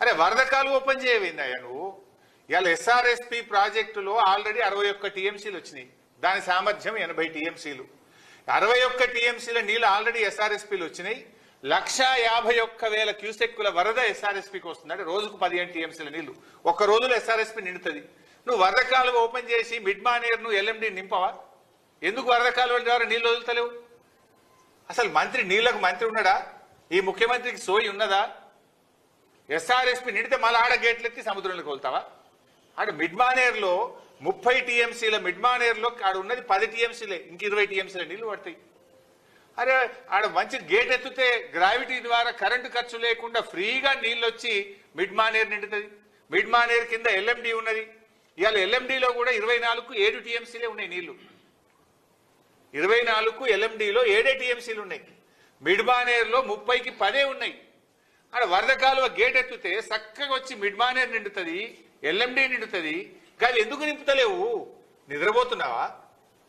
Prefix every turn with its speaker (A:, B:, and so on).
A: అరే వరద కాలువ ఓపెన్ చేయవేందయ్యా నువ్వు? ఇవాళ ఎస్ఆర్ఎస్పి ప్రాజెక్టులో ఆల్రెడీ 61 టీఎంసీలు వచ్చినాయి. దాని సామర్థ్యం 80 టీఎంసీలు. 61 టీఎంసీల నీళ్లు ఆల్రెడీ ఎస్ఆర్ఎస్పీలు వచ్చినాయి. 151,000 క్యూసెక్కుల వరద ఎస్ఆర్ఎస్పీకి వస్తుంది. అంటే రోజుకు 15 టీఎంసీల నీళ్లు ఒక్క రోజులో ఎస్ఆర్ఎస్పీ నిండుతుంది. నువ్వు వరద కాలువ ఓపెన్ చేసి మిడ్ మానేర్ నువ్వు ఎల్ఎండి నింపవా? ఎందుకు వరద కాలువల ద్వారా నీళ్లు వదులుతలేవు? అసలు మంత్రి నీళ్లకు మంత్రి ఉన్నాడా? ఈ ముఖ్యమంత్రికి సోయి ఉన్నదా? ఎస్ఆర్ఎస్పీ నిండితే మళ్ళీ ఆడ గేట్లు ఎత్తి సముద్రంలోకి వెళ్తావా? ఆడ మిడ్ మానేర్లో 30 టీఎంసీల మిడ్ మానేర్లో ఆడ ఉన్నది 10 టీఎంసీలే, ఇంక 20 టీఎంసీల నీళ్లు పడతాయి. అరే ఆడ మంచి గేట్ ఎత్తితే గ్రావిటీ ద్వారా కరెంటు ఖర్చు లేకుండా ఫ్రీగా నీళ్ళు వచ్చి మిడ్ మానేర్ నిండుతుంది. మిడ్ మానేర్ కింద ఎల్ఎండి ఉన్నది. ఇవాళ ఎల్ఎండిలో కూడా 24కు 7 టీఎంసీలే ఉన్నాయి నీళ్లు. 24కు ఎల్ఎండిలో 7 టీఎంసీలు ఉన్నాయి. మిడ్ మానేర్లో 30కి 10 ఉన్నాయి. ఆడ వరద కాలువ గేట్ ఎత్తితే చక్కగా వచ్చి మిడ్ మానేర్ నిండుతుంది, ఎల్ఎండి నిండుతుంది. కానీ ఎందుకు నింపుతలేవు? నిద్రపోతున్నావా?